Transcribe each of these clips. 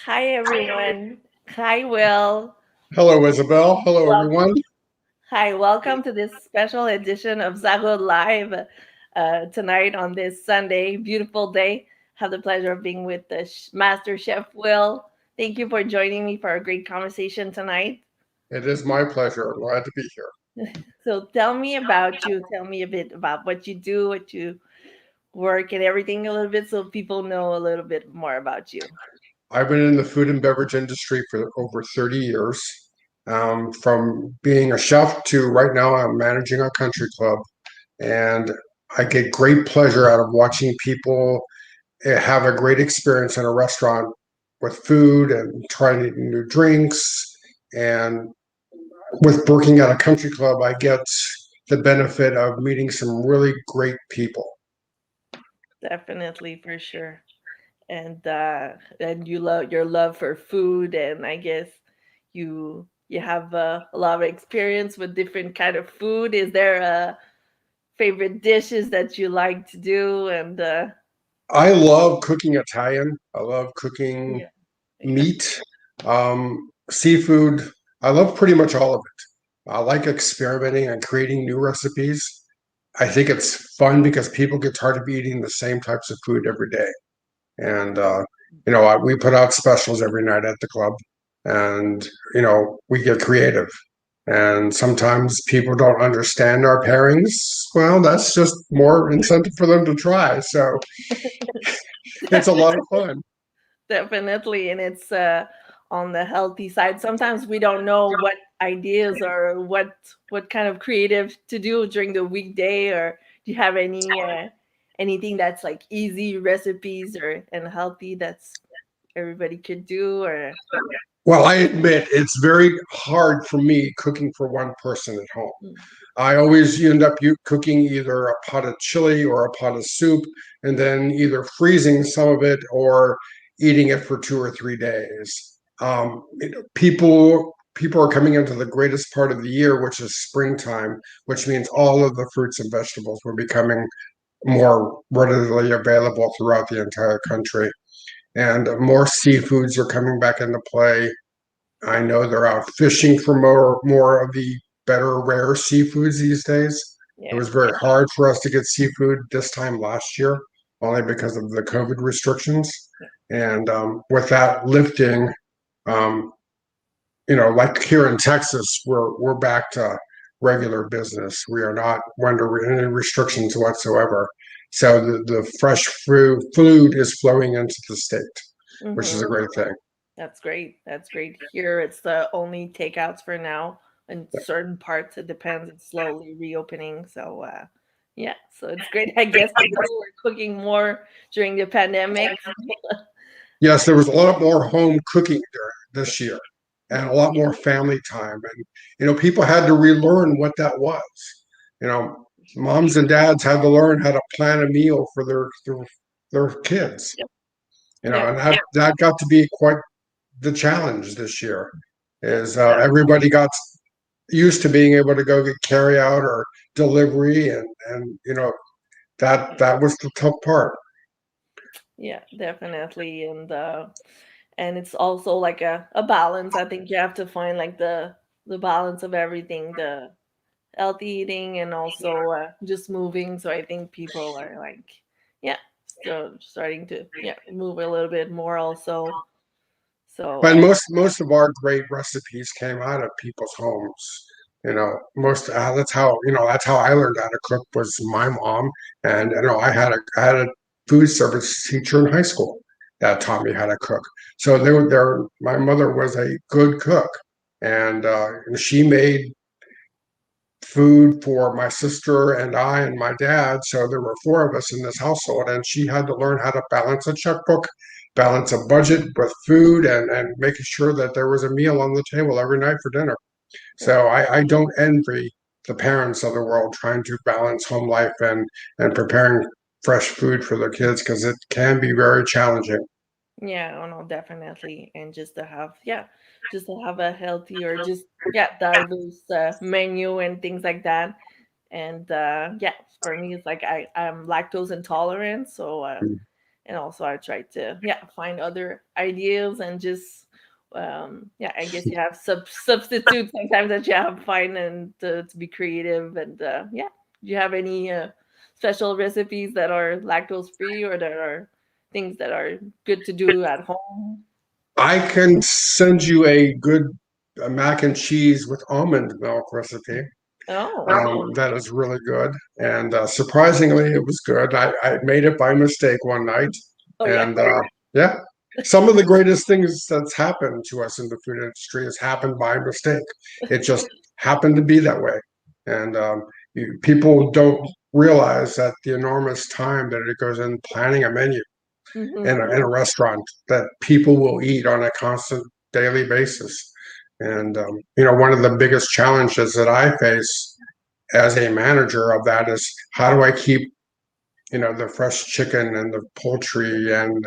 Hi, everyone. Hi, Will. Hello, Isabel. Hello, Well, everyone. hi, welcome to this special edition of Zaroule Live tonight on this Sunday. Beautiful day. Have the pleasure of being with the Master Chef Will. Thank you for joining me for a great conversation tonight. It is my pleasure. I'm glad to be here. So, tell me about you. Tell me a bit about what you do, what you work, and everything a little bit so people know a little bit more about you. I've been in the food and beverage industry for over 30 years. From being a chef to right now, I'm managing a country club, and I get great pleasure out of watching people have a great experience in a restaurant with food and trying new drinks. And with working at a country club, I get the benefit of meeting some really great people. Definitely, for sure. And you love your love for food, and I guess you have a lot of experience with different kind of food. Is there favorite dishes that you like to do? And I love cooking Italian. I love cooking yeah, yeah, meat, seafood. I love pretty much all of it. I like experimenting and creating new recipes. I think it's fun because people get tired of eating the same types of food every day. And, we put out specials every night at the club and, we get creative. And sometimes people don't understand our pairings. Well, that's just more incentive for them to try. So it's a lot of fun. definitely. And it's on the healthy side. Sometimes we don't know what ideas or what kind of creative to do during the weekday. Or do you have anything that's like easy recipes or and healthy that's everybody could do? Or Well, I admit it's very hard for me cooking for one person at home. mm, I always end up cooking either a pot of chili or a pot of soup, and then either freezing some of it or eating it for 2 or 3 days. People are coming into the greatest part of the year, which is springtime, which means all of the fruits and vegetables were becoming more readily available throughout the entire country, and more seafoods are coming back into play. I know they're out fishing for more of the better rare seafoods these days. It yeah. was very hard for us to get seafood this time last year, only because of the COVID restrictions. And with that lifting, um, like here in Texas, we're back to regular business. We are not under any restrictions whatsoever. So the fresh food is flowing into the state, which is a Mm-hmm. great thing. That's great. That's great. Here, it's the only takeouts for now. In certain parts, it depends. It's slowly reopening. So, yeah. So it's great. I guess people were cooking more during the pandemic. Yes, there was a lot more home cooking during this year and Yeah. a lot more family time. And, people had to relearn what that was. You know, moms and dads had to learn how to plan a meal for their kids, Yep. and Yep. that got to be quite the challenge this year is everybody got used to being able to go get carry out or delivery and that was the tough part. Yeah, definitely. And it's also like a balance. I think you have to find like the balance of everything, the healthy eating and also just moving. So I think people are like, yeah, so starting to move a little bit more also. So But most of our great recipes came out of people's homes. Most that's how I learned how to cook was my mom, and I had a food service teacher in high school that taught me how to cook. So my mother was a good cook, and she made food for my sister and I and my dad. So there were four of us in this household, and she had to learn how to balance a checkbook, balance a budget with food, and making sure that there was a meal on the table every night for dinner. So I don't envy the parents of the world trying to balance home life and preparing fresh food for their kids because it can be very challenging. yeah, oh no, definitely. And just to have a healthy or just diverse menu and things like that. And yeah, for me it's like I'm lactose intolerant, so and also I try to find other ideas and just I guess you have substitutes sometimes that you have to find and to be creative and do you have any special recipes that are lactose free or that are things that are good to do at home? I can send you a good mac and cheese with almond milk recipe. Oh. That is really good. And surprisingly, it was good. I made it by mistake one night. Oh yeah. And yeah, some of the greatest things that's happened to us in the food industry has happened by mistake. It just happened to be that way. And people don't realize that the enormous time that it goes in planning a menu Hmm. in a restaurant that people will eat on a constant daily basis. And one of the biggest challenges that I face as a manager of that is how do I keep the fresh chicken and the poultry and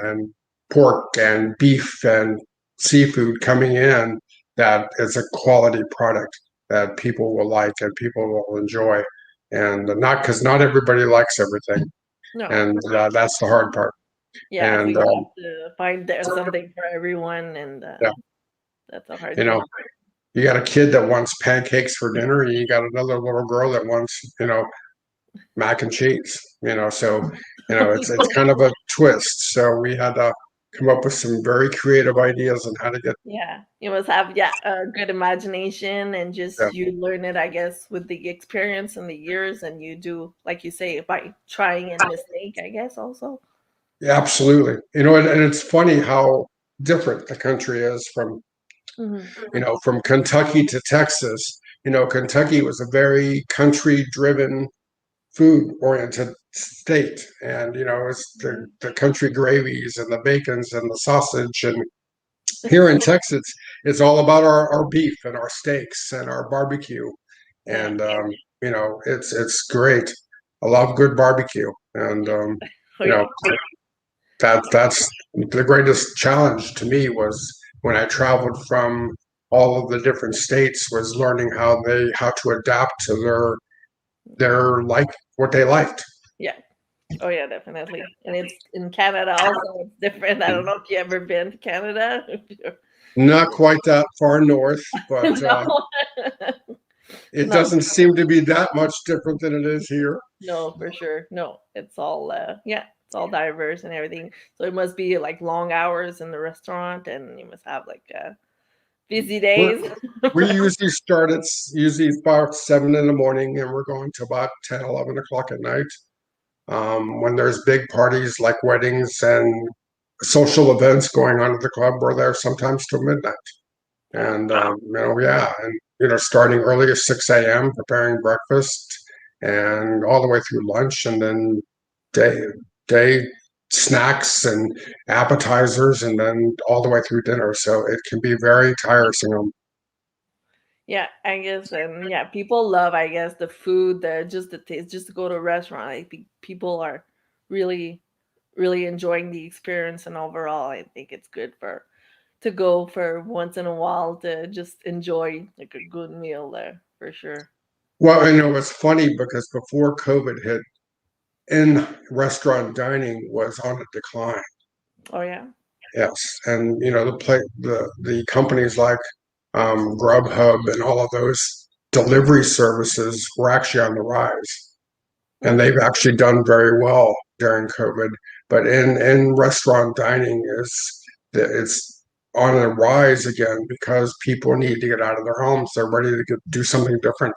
pork and beef and seafood coming in that is a quality product that people will like and people will enjoy, and not because not everybody likes everything, No. and that's the hard part. Yeah, so And you have to find there something for everyone, and yeah, that's a hard you know thing. you got a kid that wants pancakes for dinner, and you got another little girl that wants mac and cheese, so it's kind of a twist. So we had to come up with some very creative ideas on how to get. Yeah, you must have a good imagination and Yeah, just you learn it, I guess, with the experience and the years, and you do like you say by trying and mistake, I guess also. yeah, absolutely. And it's funny how different the country is from Hmm. from Kentucky to Texas. Kentucky was a very country driven food oriented state, and it's the country gravies and the bacons and the sausage. And here in Texas, it's all about our beef and our steaks and our barbecue. Yeah. And it's great. I love good barbecue. And Oh you know yeah. that's the greatest challenge to me was when I traveled from all of the different states was learning how to adapt to their like what they liked. Yeah. Oh yeah, definitely. And it's in Canada also. It's different. I don't know if you ever been to Canada. Not quite that far north, but No. it No. doesn't seem to be that much different than it is here. No, for sure. No, it's all it's all diverse and everything. So it must be like long hours in the restaurant, and you must have like busy We're, days. we usually start at usually about 7 in the morning, and we're going to about 10, 11 o'clock at night. When there's big parties like weddings and social events going on at the club, we're there sometimes till midnight. Oh, And yeah, and starting early at 6 a.m. preparing breakfast, and all the way through lunch, and then day day snacks and appetizers, and then all the way through dinner. So it can be very tiresome. yeah, I guess, and yeah, people love, I guess, the food, the taste, just to go to a restaurant. I think people are really, really enjoying the experience, and overall, I think it's good for to go for once in a while to just enjoy like a good meal there for sure. Well, it's funny because before COVID hit, in restaurant dining was on a decline. Oh yeah. Yes, and the companies like Grubhub and all of those delivery services were actually on the rise, and Mm. they've actually done very well during COVID. But in restaurant dining it's on a rise again because people need to get out of their homes. They're ready to do something different.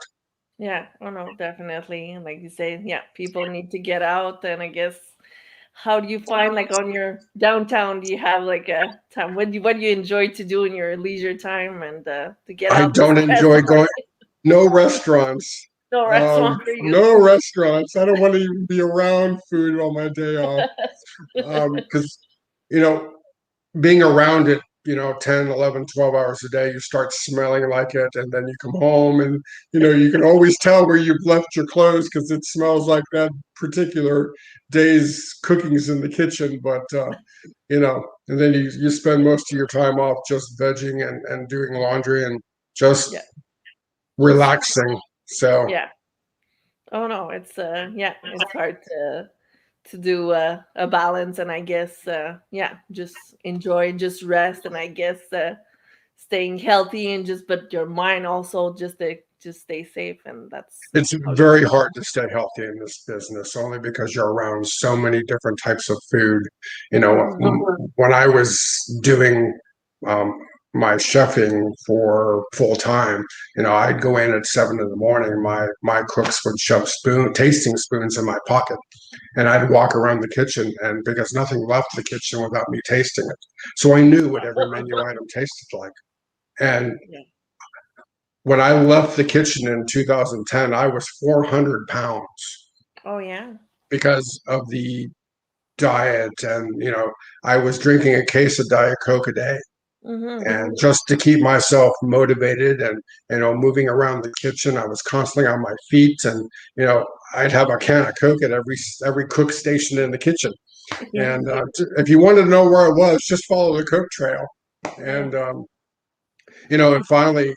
Yeah, oh no, definitely. And like you say, yeah, people need to get out. And I guess, how do you find like on your downtown? Do you have like a time? What do you enjoy to do in your leisure time and to get I out the don't stress? enjoy going. No restaurants. No restaurant for you. No restaurants. I don't want to even be around food on my day off. Because you know being around it 10, 11, 12 hours a day, you start smelling like it, and then you come home, and you can always tell where you've left your clothes because it smells like that particular day's cooking's in the kitchen. But and then you spend most of your time off just vegging and doing laundry and just Yeah, just relaxing. So yeah. Oh no, it's it's hard to do a balance, and I guess yeah, just enjoy, just rest, and I guess staying healthy, and just but your mind also just stay safe, and that's It's how you. very hard to stay healthy in this business only because you're around so many different types of food. You know, Hmm. when I was doing um, my chefing for full time, I'd go in at 7 in the morning. My cooks would shove tasting spoons in my pocket, and I'd walk around the kitchen, and because nothing left the kitchen without me tasting it, so I knew what every menu item tasted like. And Yeah. when I left the kitchen in 2010, I was 400 pounds Oh yeah. because of the diet. And, I was drinking a case of Diet Coke a day. Hmm. And just to keep myself motivated and, moving around the kitchen, I was constantly on my feet. And, I'd have a can of Coke at every cook station in the kitchen. Yeah. And if you wanted to know where I was, just follow the Coke trail. Yeah. And, and finally,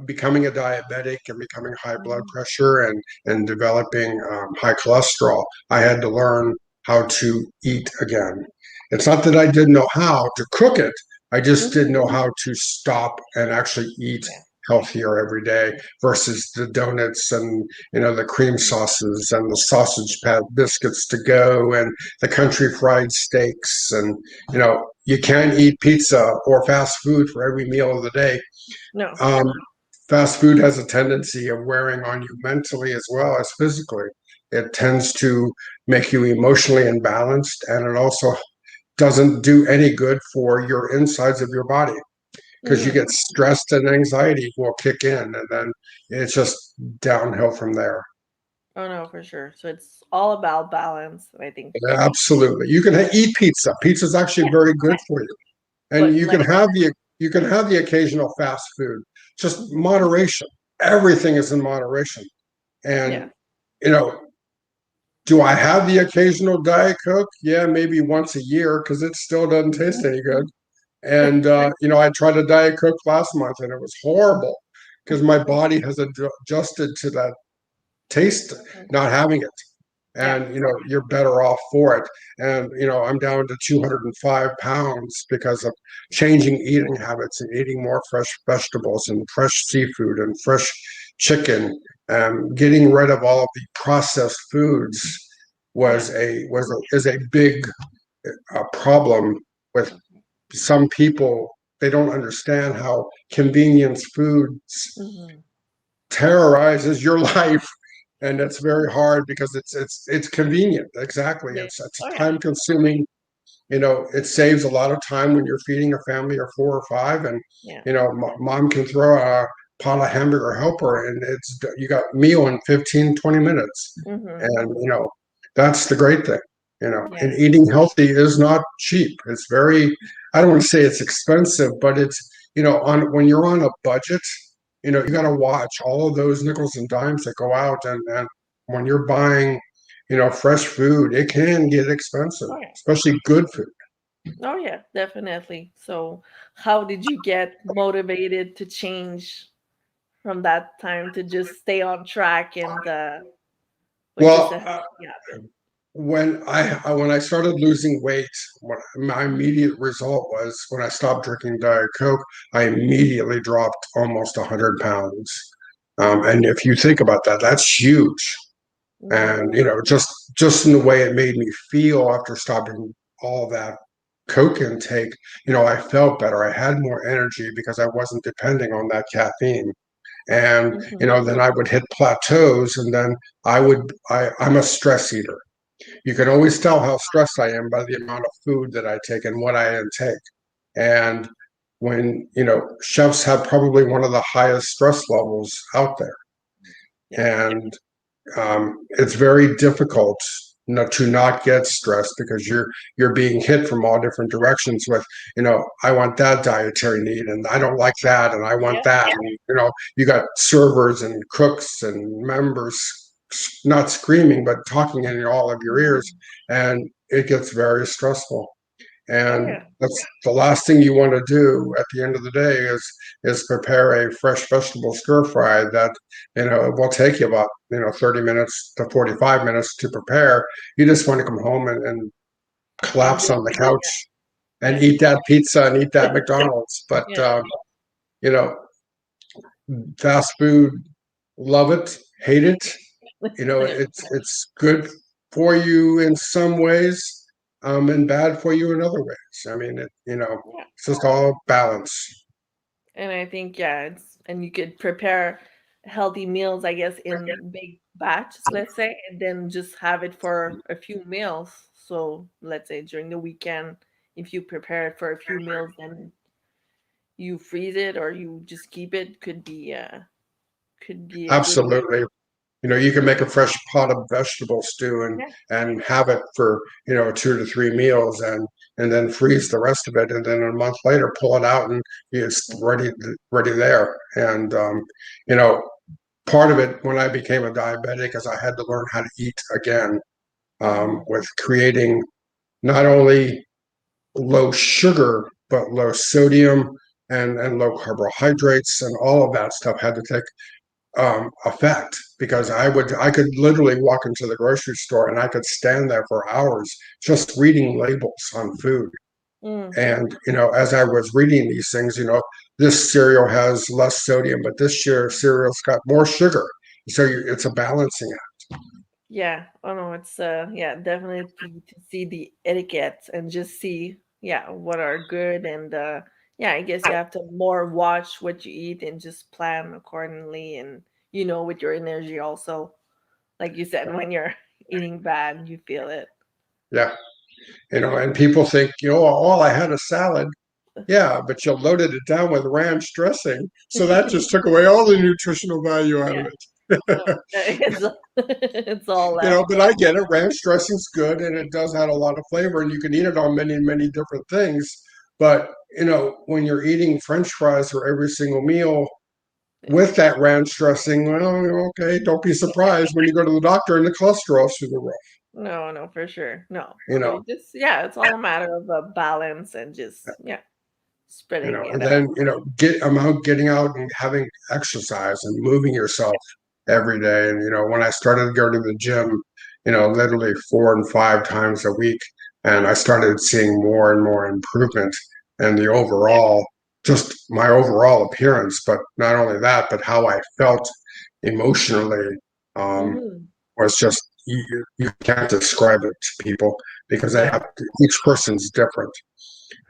becoming a diabetic and becoming high blood Hmm. pressure and developing high cholesterol, I had to learn how to eat again. It's not that I didn't know how to cook it, I just didn't Hmm. know how to stop and actually eat Yeah. healthier every day versus the donuts and the cream sauces and the sausage pat biscuits to go and the country fried steaks. And you can't eat pizza or fast food for every meal of the day. No. um, Fast food has a tendency of wearing on you mentally as well as physically. It tends to make you emotionally imbalanced, and it also doesn't do any good for your insides of your body because you Hmm. get stressed and anxiety will kick in, and then it's just downhill from there. Oh no, for sure. So it's all about balance, I think. Absolutely, you can eat pizza. Pizza is actually Yeah. very good for you, and But like, you can have the occasional fast food, just mhm, moderation. Everything is in moderation. And yeah. you know, do I have the occasional Diet Coke? Yeah, maybe once a year because it still doesn't taste any good. And I tried a Diet Coke last month and it was horrible because my body has adjusted to that taste, Mhm. not having it. Yeah. And you're better off for it. And I'm down to 205 pounds because of changing eating habits and eating more fresh vegetables and fresh seafood and fresh chicken. Getting rid of all of the processed foods Yeah. is a big problem with Mhm. some people. They don't understand how convenience foods Mhm. terrorizes your life, and it's very hard because it's convenient. Exactly, Yeah. it's Oh yeah. time consuming. It saves a lot of time when you're feeding a family of four or five, and Yeah. mom can throw a pot of hamburger helper and it's you got meal in 15-20 minutes. Mhm. And that's the great thing. Yeah. And eating healthy is not cheap. It's very, I don't want to say it's expensive, but it's on when you're on a budget, you got to watch all of those nickels and dimes that go out. And when you're buying fresh food, it can get expensive, Oh yeah. especially good food. Oh yeah, definitely. So how did you get motivated to change from that time to just stay on track and with just Well, a healthy habit? when I started losing weight, my immediate result was when I stopped drinking Diet Coke, I immediately dropped almost 100 pounds. And if you think about that, that's huge. Mhm. And just in the way it made me feel after stopping all that Coke intake, I felt better. I had more energy because I wasn't depending on that caffeine. And Mhm. then I would hit plateaus, and then I'm a stress eater. You can always tell how stressed I am by the amount of food that I take and what I intake. And when, chefs have probably one of the highest stress levels out there. Yeah. And it's very difficult to not get stressed because you're being hit from all different directions with, I want that dietary need and I don't like that and I want Yeah. that. And, you got servers and cooks and members not screaming but talking in all of your ears, Mhm. and it gets very stressful. Oh And yeah. that's the last thing you want to do at the end of the day is prepare a fresh vegetable stir fry that it will take you about 30 minutes to 45 minutes to prepare. You just want to come home and And collapse just on the eat it. Yeah. couch and eat that pizza and eat that McDonald's. But Yeah. you know, fast food, love it, hate it. Yeah. It's good for you in some ways, and bad for you in other ways. I mean, Yeah. it's just all balance. And I think, yeah, and you could prepare healthy meals, I guess, in big batches, let's say, and then just have it for a few meals. So let's say during the weekend, if you prepare it for a few meals, then you freeze it or you just keep it. Could be a good way. Absolutely. You can make a fresh pot of vegetable stew Yeah. and have it for 2 to 3 meals and then freeze the rest of it, and then a month later pull it out and it's ready there. And you know, part of it when I became a diabetic is I had to learn how to eat again, Mm-hmm. with creating not only low sugar but low sodium and low carbohydrates, and all of that stuff had to take effect, because I could literally walk into the grocery store and I could stand there for hours just reading labels on food. Mm. And as I was reading these things, this cereal has less sodium, but this year cereal's got more sugar. So it's a balancing act. Yeah. Oh no, it's yeah, definitely to see the etiquette and just see, yeah, what are good and yeah, I guess you have to more watch what you eat and just plan accordingly and with your energy also. Like you said, when you're eating bad, you feel it. Yeah. And people think, all I had a salad. Yeah, but you loaded it down with ranch dressing. So that just took away all the nutritional value out of Yeah. No, it. it's it's all left. But I get it. Ranch dressing's good and it does add a lot of flavor and you can eat it on many, many different things. But, when you're eating French fries for every single meal with that ranch dressing, well, okay, don't be surprised when you go to the doctor and the cholesterol's through the roof, No, no, for sure. No. you So know. you just yeah, it's all a matter of a balance and just yeah, spreading it And out. then getting out and having exercise and moving yourself every day. And when I started going to the gym, literally 4 and 5 times a week, and I started seeing more and more improvement and the overall, just my overall appearance. But not only that, but how I felt emotionally, um, Hmm. was just you can't describe it to people because Yeah. each person's different.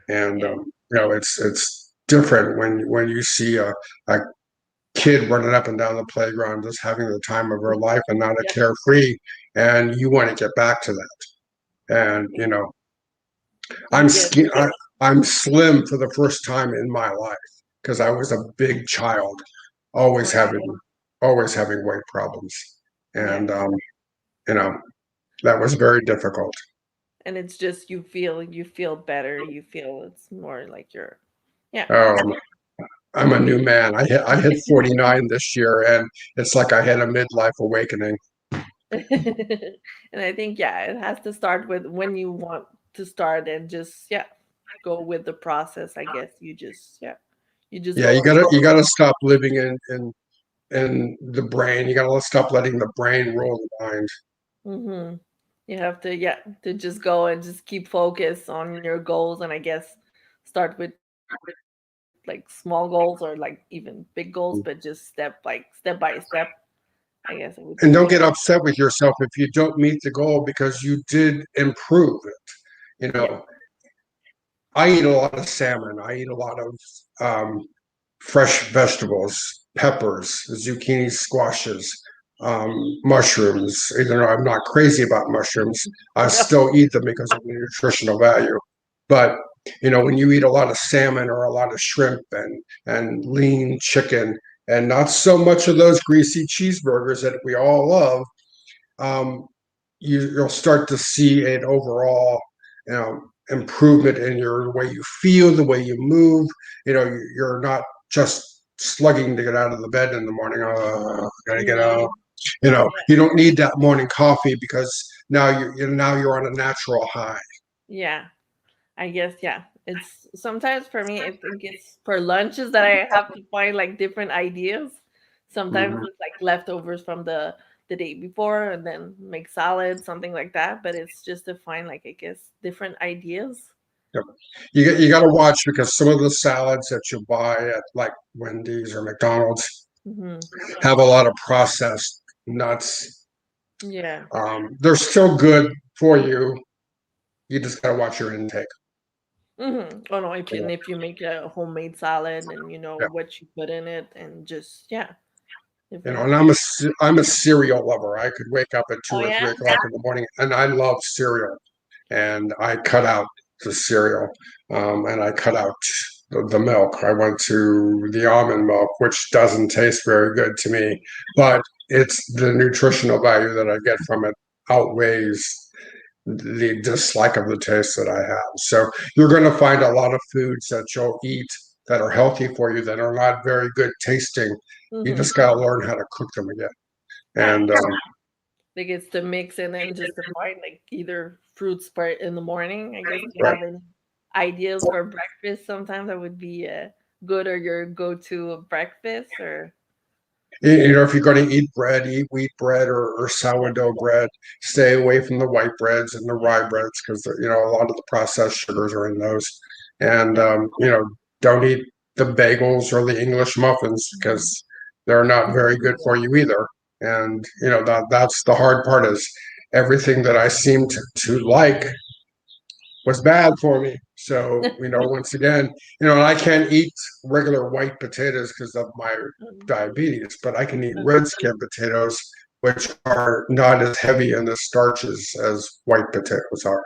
And Yeah. it's different when you see a kid running up and down the playground just having the time of her life and not a Yeah. carefree, and you want to get back to that. And You i'm get ski- I, I'm slim for the first time in my life because I was a big child, always okay. having always having weight problems. Yeah. And you know that was very difficult. And it's just you feel better. You feel it's more like you're yeah. um, I'm a new man. I hit 49 this year, and it's like I had a midlife awakening. And I think yeah, it has to start with when you want to start and just yeah, go with the process. I guess you just Yeah, go you and gotta you gotta stop living in the brain. You gotta stop letting the brain rule the mind. mhm. You have to yeah, to just go and just keep focus on your goals and I guess start with like small goals or like even big goals, but just step by step. I guess it would be And don't get upset with yourself if you don't meet the goal because you did improve it. yeah. I eat a lot of salmon. I eat a lot of fresh vegetables, peppers, zucchini, squashes, mushrooms. Even though I'm not crazy about mushrooms, I still eat them because of the nutritional value. But when you eat a lot of salmon or a lot of shrimp and lean chicken and not so much of those greasy cheeseburgers that we all love, um, you'll start to see an overall, improvement in your way you feel, the way you move. You're not just slugging to get out of the bed in the morning. Oh, gotta get out. Mhm. Yeah. You don't need that morning coffee because now you're on a natural high. Yeah. I guess, yeah. It's sometimes for me, I think it's for lunches that I have to find like different ideas. Sometimes Mhm. it's like leftovers from the day before and then make salad, something like that. But it's just to find like I guess different ideas. Yep. You got to watch because some of the salads that you buy at like Wendy's or McDonald's Hmm. have a lot of processed nuts. Yeah. They're still good for you. You just got to watch your intake. Hmm. Oh no, You know? if you make a homemade salad and you know Yeah. what you put in it and just yeah, And definitely. I'm a cereal lover. I could wake up at two Oh or three yeah. o'clock in the morning, and I love cereal. And I cut out the cereal, and I cut out the milk. I went to the almond milk, which doesn't taste very good to me, but it's the nutritional value that I get from it outweighs the dislike of the taste that I have. So you're going to find a lot of foods that you'll eat that are healthy for you that are not very good tasting. You Hmm. just got to learn how to cook them again. Yeah. And Like it's to mix and then just to find like either fruits for in the morning. I guess do you right. have any ideas for breakfast? Sometimes that would be good or your go-to breakfast or If you're going to eat bread, eat wheat bread or sourdough bread. Stay away from the white breads and the rye breads because a lot of the processed sugars are in those. And don't eat the bagels or the English muffins Mhm. because they're not very good for you either. And that's the hard part is everything that I seem to like was bad for me. So, once again, and I can't eat regular white potatoes because of my diabetes, but I can eat red skin potatoes, which are not as heavy in the starches as white potatoes are.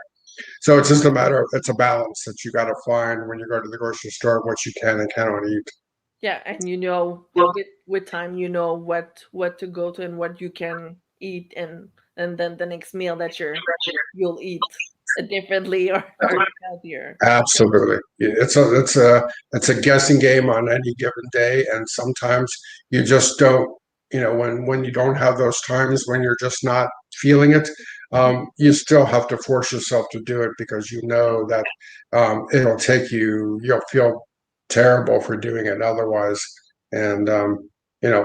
So it's just a matter of it's a balance that you got to find when you go to the grocery store what you can and cannot eat. Yeah, and you know with time you know what to go to and what you can eat and then the next meal that you'll eat differently or healthier. Absolutely. It's a guessing game on any given day. And sometimes you just don't, when you don't have those times when you're just not feeling it, you still have to force yourself to do it because you know that you'll feel terrible for doing it otherwise. And, you know,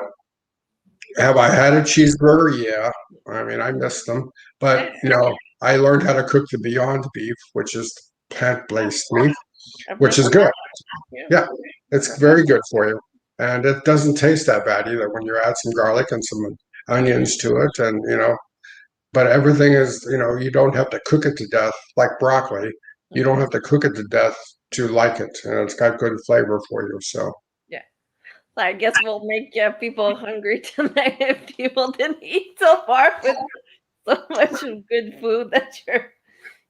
have I had a cheeseburger? Yeah. I mean, I miss them, but Yeah, I learned how to cook the Beyond Beef, which is plant-based meat, I've which is never good. had. Yeah. Yeah, it's very good for you. And it doesn't taste that bad either when you add some garlic and some onions to it. And, but everything is, you don't have to cook it to death like broccoli. You don't Mhm. have to cook it to death to like it. And it's got good flavor for you. So, Yeah. So I guess we'll make people hungry tonight if people didn't eat so far with so much of good food that you're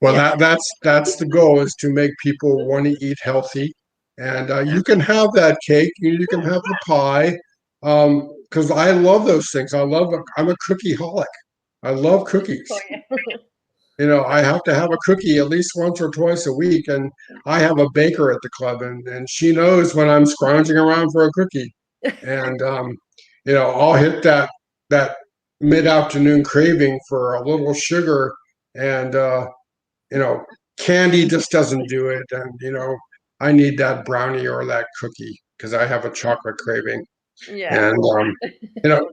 well, yeah. that's the goal is to make people want to eat healthy. And you can have that cake, you can have the pie, because I love those things. I'm a cookie holic. I love Oh cookies. yeah. I have to have a cookie at least once or twice a week. And I have a baker at the club, and she knows when I'm scrounging around for a cookie. And I'll hit that mid-afternoon craving for a little sugar, and you know, candy just doesn't do it. And I need that brownie or that cookie because I have a chocolate craving. Yeah. And you know,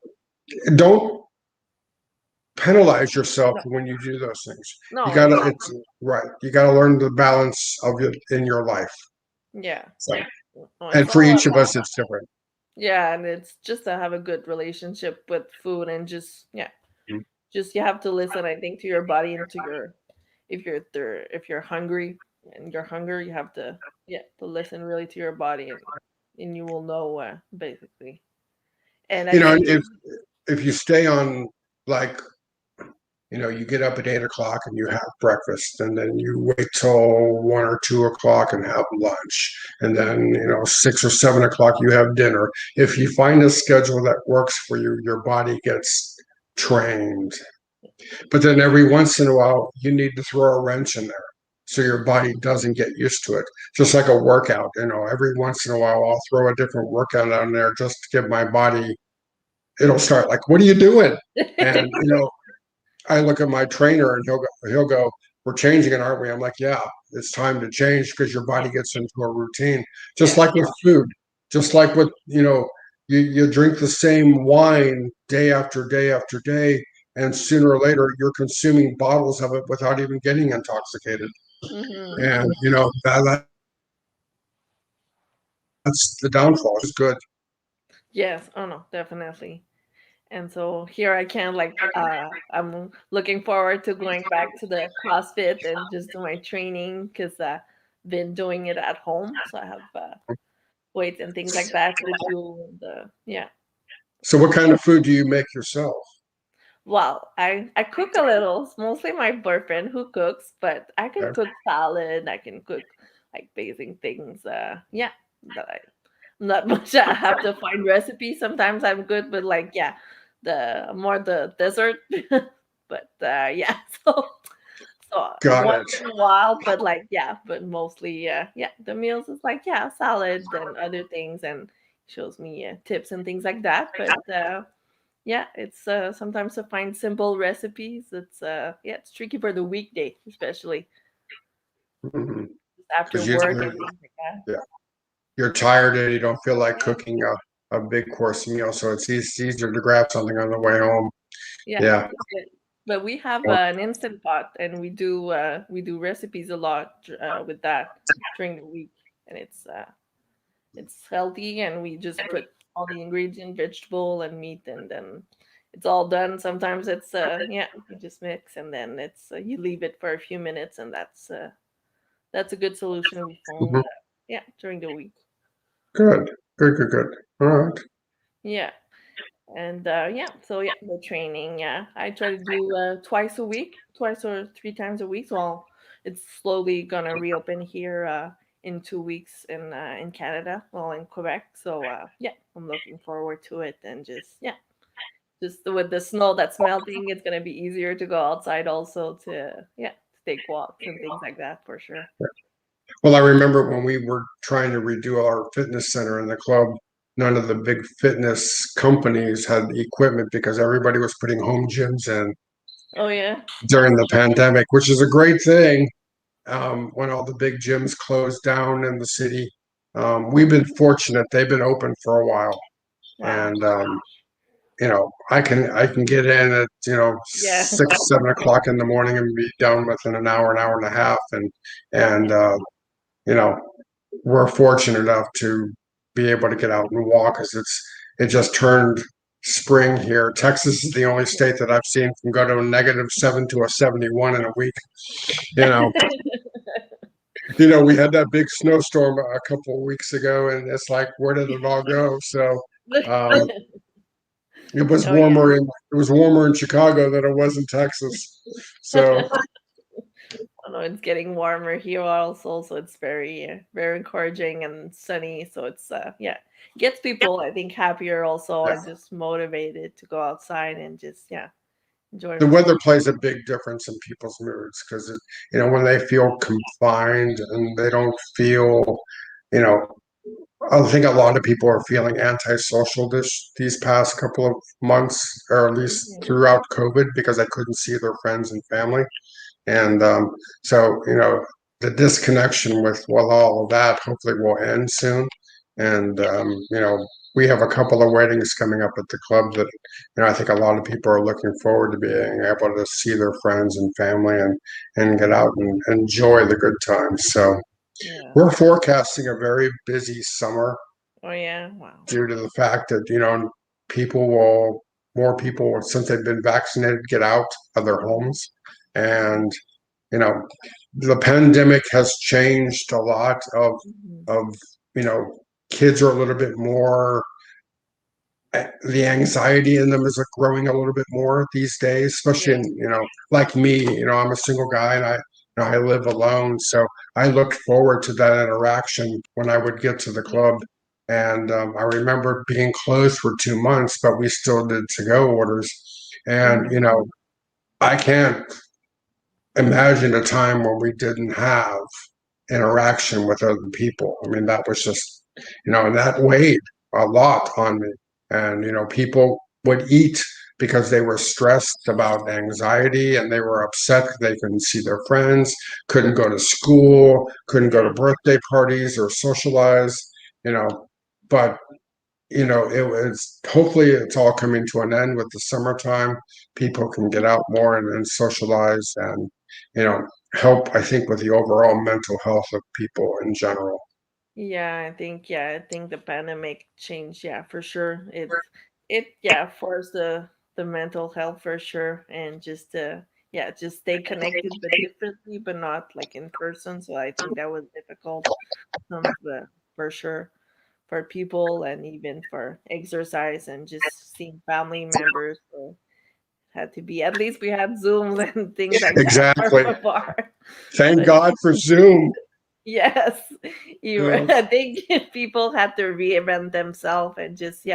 don't penalize yourself No. when you do those things. You No, gotta, exactly. it's right. You gotta learn the balance of it in your life. Yeah. So, No, it's and for all each of about us, it's different. yeah, and it's just to have a good relationship with food and just yeah, just you have to listen, I think, to your body and to your if you're hungry and you're hungry, you have to yeah, to listen really to your body and you will know basically. And I And think if you stay on like you get up at 8 o'clock and you have breakfast, and then you wait till 1 or 2 o'clock and have lunch, and mhm, then 6 or 7 o'clock you have dinner. If you find a schedule that works for you, your body gets trained. But then every once in a while, you need to throw a wrench in there so your body doesn't get used to it. Just like a workout, every once in a while, I'll throw a different workout on there just to give my body. It'll start like, "What are you doing?" And I look at my trainer and he'll go, we're changing it, aren't we? I'm like, yeah, it's time to change because your body gets into a routine. Just Yeah. like with food, just like with, you drink the same wine day after day after day, and sooner or later you're consuming bottles of it without even getting intoxicated. Hmm. And that's the downfall. It's good. Yes. Oh no, definitely. And so here I can like I'm looking forward to going back to the CrossFit and just do my training because been doing it at home. So I have weights and things like that to do the yeah. So what kind of food do you make yourself? Well, I cook a little. It's mostly my boyfriend who cooks, but I can Okay. cook salad. I can cook like basic things. Yeah, that I not much. I have to find recipes. Sometimes I'm good with like yeah, the more the dessert. But yeah, so Got once it. in a while, but like yeah, but mostly yeah, the meals is like yeah, salad and other things, and shows me tips and things like that. But yeah, it's sometimes to find simple recipes. It's yeah, it's tricky for the weekday, especially Mhm. after Because work and things like that. yeah, you're tired and you don't feel like Yeah, cooking a big course meal, so it's easier to grab something on the way home. yeah. Yeah. But we have an instant pot, and we do recipes a lot with that during the week, and it's healthy, and we just put all the ingredient, vegetable and meat, and then it's all done. Sometimes it's yeah, you just mix, and then it's you leave it for a few minutes, and that's a good solution we found. Mhm. Yeah, during the week. Good. Good. Good. Good. All right. Yeah. And yeah, so yeah, the training, yeah, I try to do twice a week, twice or three times a week. So it's slowly gonna reopen here in 2 weeks in Canada, well in Quebec. So yeah, I'm looking forward to it, and just yeah, just with the snow that's melting, it's gonna be easier to go outside also to yeah to take walks and things like that for sure. Well, I remember when we were trying to redo our fitness center in the club, none of the big fitness companies had the equipment because everybody was putting home gyms in Oh yeah, during the pandemic, which is a great thing. When all the big gyms closed down in the city, we've been fortunate; they've been open for a while, wow, and I can get in at yeah, 6, 7 o'clock in the morning and be done within an hour and a half, and you know we're fortunate enough to be able to get out and walk because it just turned spring here. Texas is the only state that I've seen from go to a -7 to a 71 in a week. You know, we had that big snowstorm a couple of weeks ago, and it's like, where did it all go? So um, oh yeah. it was warmer in Chicago than it was in Texas. So I know it's getting warmer here also, so it's very encouraging and sunny. So it's yeah, gets people I think happier also yeah, and just motivated to go outside and just yeah enjoy the more. weather plays a big difference in people's moods because when they feel confined and they don't feel, you know, I think a lot of people are feeling antisocial these past couple of months, or at least Mhm. throughout COVID, because they couldn't see their friends and family. And so, the disconnection with all of that hopefully will end soon. And, we have a couple of weddings coming up at the club that, I think a lot of people are looking forward to being able to see their friends and family and get out and enjoy the good times. So Yeah. we're forecasting a very busy summer Oh yeah. Wow. due to the fact that, more people, since they've been vaccinated, get out of their homes. And you know, the pandemic has changed a lot Mhm. of you know, kids are a little bit more. The anxiety in them is like growing a little bit more these days, especially Yeah. in like me. I'm a single guy and I live alone, so I looked forward to that interaction when I would get to the Yeah. club. And I remember being closed for 2 months, but we still did to-go orders. And Mhm. I can't imagine a time when we didn't have interaction with other people. I mean, that was just, and that weighed a lot on me. And, people would eat because they were stressed about anxiety and they were upset they couldn't see their friends, couldn't go to school, couldn't go to Yeah. birthday parties or socialize, you know. But it was hopefully it's all coming to an end with the summertime. People can get out more and socialize and, you know, help, I think, with the overall mental health of people in general. Yeah, I think the pandemic changed, yeah, for sure. It forced the mental health for sure, and just stay connected but differently, but not like in person. So I think that was difficult, for sure, for people and even for exercise and just seeing family members. So had to be, at least we had Zooms and things like that for Exactly. far. Thank But God for Zoom. yes, You know, I think people had to reinvent themselves and just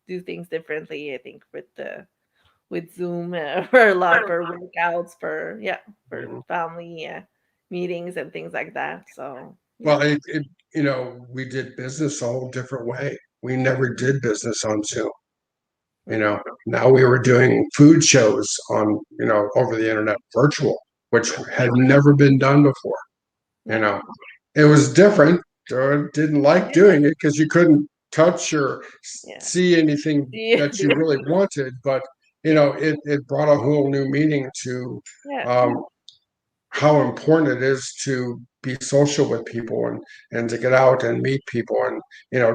do things differently. I think with Zoom, for a lot, for workouts, for Mhm. family meetings and things like that. So Well, yeah. we did business a whole different way. We never did business on Zoom. Mhm. Now we were doing food shows on, over the internet, virtual, which had never been done before. You Yeah. know, it was different. Didn't like Yeah. doing it because you couldn't touch or Yeah. see anything Yeah. that you really wanted. But Yeah. it brought a whole new meaning to Yeah. um, how important it is to be social with people and to get out and meet people and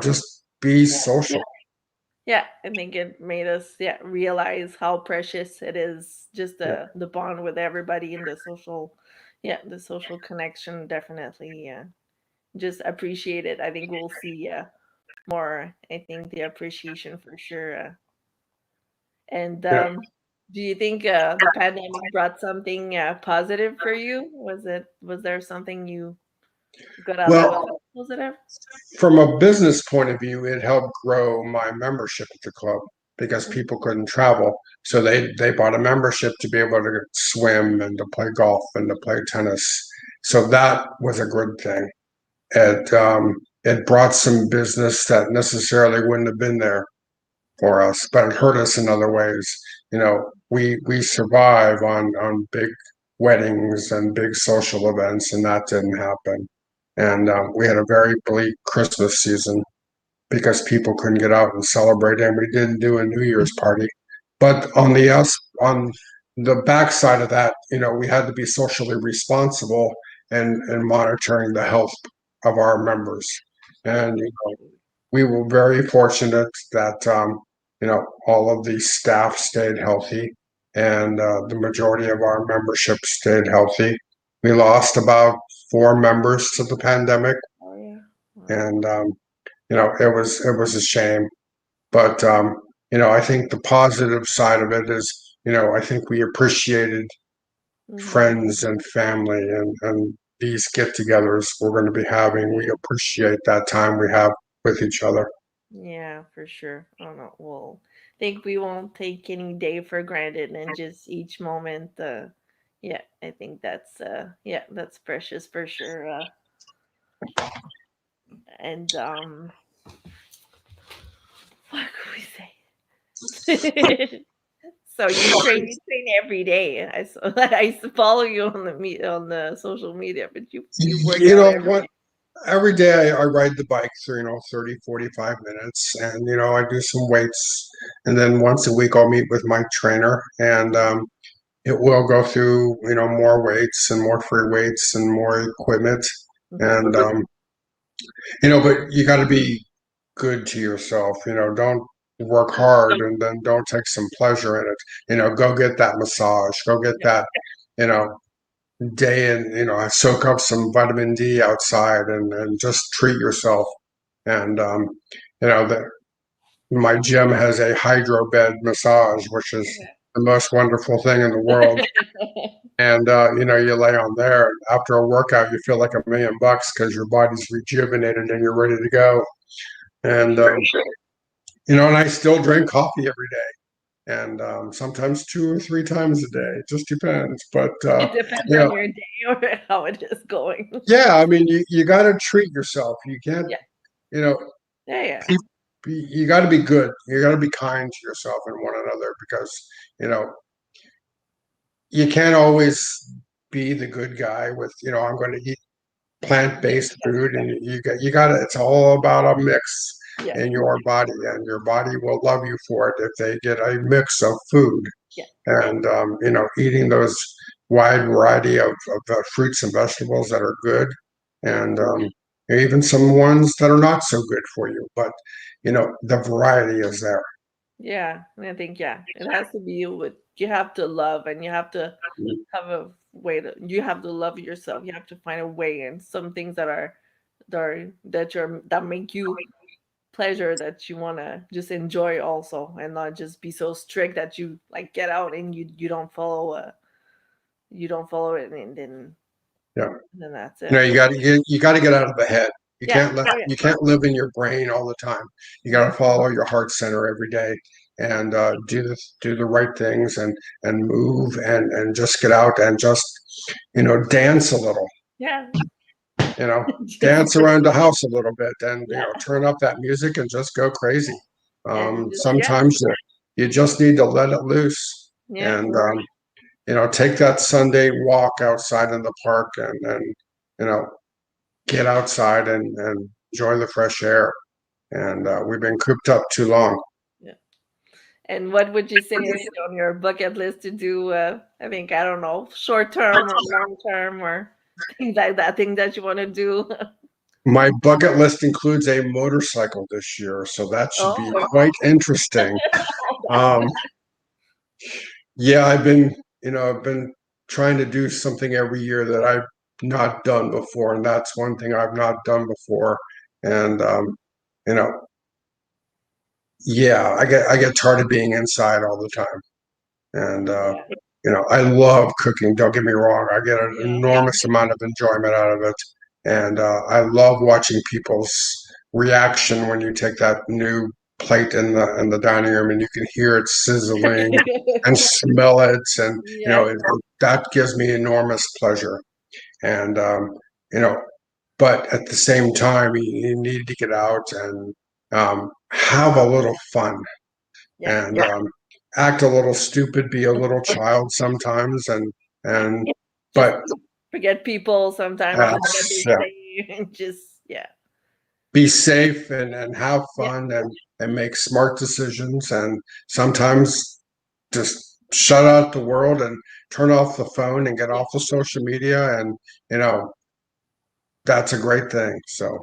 just be Yeah. social. Yeah, I think it made us realize how precious it is, just Yeah, the bond with everybody and the social connection, definitely. Yeah, just appreciate it. I think we'll see more. I think the appreciation for sure. And yeah. do you think the pandemic brought something positive for you? Was there something you got out of Well, positive? from a business point of view, it helped grow my membership at the club because Mhm. people couldn't travel. So they bought a membership to be able to swim and to play golf and to play tennis. So that was a good thing. It brought some business that necessarily wouldn't have been there for us, but it hurt us in other ways. We survive on big weddings and big social events, and that didn't happen. And we had a very bleak Christmas season because people couldn't get out and celebrate, and we didn't do a New Year's party. But on the backside of that, we had to be socially responsible and monitoring the health of our members. Yeah. And we were very fortunate that all of the staff stayed healthy, and the majority of our membership stayed healthy. We lost about four members to the pandemic, Oh yeah. Wow. and it was a shame. But I think the positive side of it is, I think we appreciated Hmm. friends and family and these get-togethers we're going to be having. We appreciate that time we have with each other. Yeah, for sure. I don't know. We'll think we won't take any day for granted and just each moment. I think that's precious for sure. And what could we say? So you train every day. I used to follow you on on the social media, but you work You out know every what? day. Every day I ride the bike for, 30, 45 minutes and, I do some weights. And then once a week I'll meet with my trainer and it will go through, more weights and more free weights and more equipment. Hmm. And, but you got to be good to yourself, don't work hard and then don't take some pleasure in it. Go get that massage, go get Yeah, that, you know, day in, soak up some vitamin D outside and just treat yourself. And, the, my gym has a hydro bed massage, which is the most wonderful thing in the world. yeah. And, you lay on there. After a workout, you feel like $1 million because your body's rejuvenated and you're ready to go. For And, sure. and I still drink coffee every day and sometimes two or three times a day. It just depends. But, It depends you on know, your day or how it is going. yeah, I mean, you got to treat yourself. You can't, Yeah, you know, yeah, yeah. you got to be good. You got to be kind to yourself and one another because you know you can't always be the good guy with I'm going to eat plant-based food, and you got to it's all about a mix Yeah, in your body, and your body will love you for it if they get a mix of food. yeah, And eating those wide variety of fruits and vegetables that are good, yeah, and even some ones that are not so good for you, but the variety is there. yeah. And I think yeah, it has to be with you have to love and you have to have a way to you have to love yourself. You have to find a way and some things that make you pleasure that you want to just enjoy also and not just be so strict that you like get out and you don't follow it and Yeah. then that's it. You got to get out of the head. You Yeah. can't let Oh yeah. you can't live in your brain all the time. You got to follow your heart center every day and do the right things and move and just get out and just dance a little. Yeah. You know, Just dance around the house a little bit and yeah. turn up that music and just go crazy. And just yeah. Sometimes you just need to let it loose Yeah. and take that Sunday walk outside in the park and you know get outside and enjoy the fresh air. And we've been cooped up too long. Yeah. And what would you say is on your bucket list to do? I think I don't know, short term or long term or things like that. Thing that you want to do. My bucket list includes a motorcycle this year, so that should be Oh, quite interesting. Um, yeah, I've been trying to do something every year that I've not done before, and that's one thing I've not done before. And you know, yeah, I get tired of being inside all the time. And yeah, I love cooking. Don't get me wrong. I get an yeah, enormous amount of enjoyment out of it, and I love watching people's reaction when you take that new plate in the dining room and you can hear it sizzling and smell it, and yeah. that gives me enormous pleasure. And you know, but at the same time, you need to get out and have a little fun Yeah. and act a little stupid, be a little child sometimes, and Just but forget people sometimes, forget what they yeah, say, and just yeah, be safe and have yeah, fun and make smart decisions, and sometimes just shut out the world and turn off the phone and get yeah. off the social media, and you know that's a great thing. So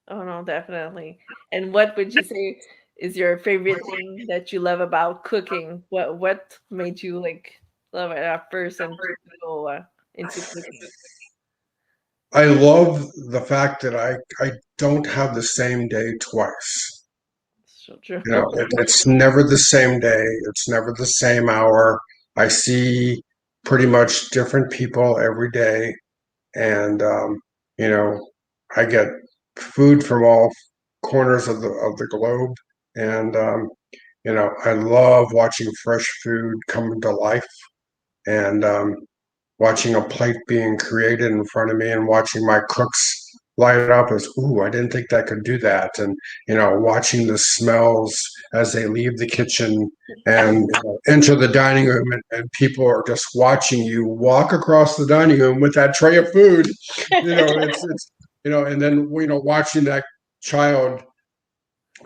Oh no, definitely. And what would you say is your favorite thing that you love about cooking? What made you like love it at first and to go into cooking? I love the fact that I don't have the same day twice. So true. It's never the same day. It's never the same hour. I see pretty much different people every day, and you know, I get food from all corners of the globe, and I love watching fresh food come to life, and watching a plate being created in front of me and watching my cooks light up as, ooh, I didn't think that could do that. And, watching the smells as they leave the kitchen and enter the dining room, and people are just watching you walk across the dining room with that tray of food. And then, watching that child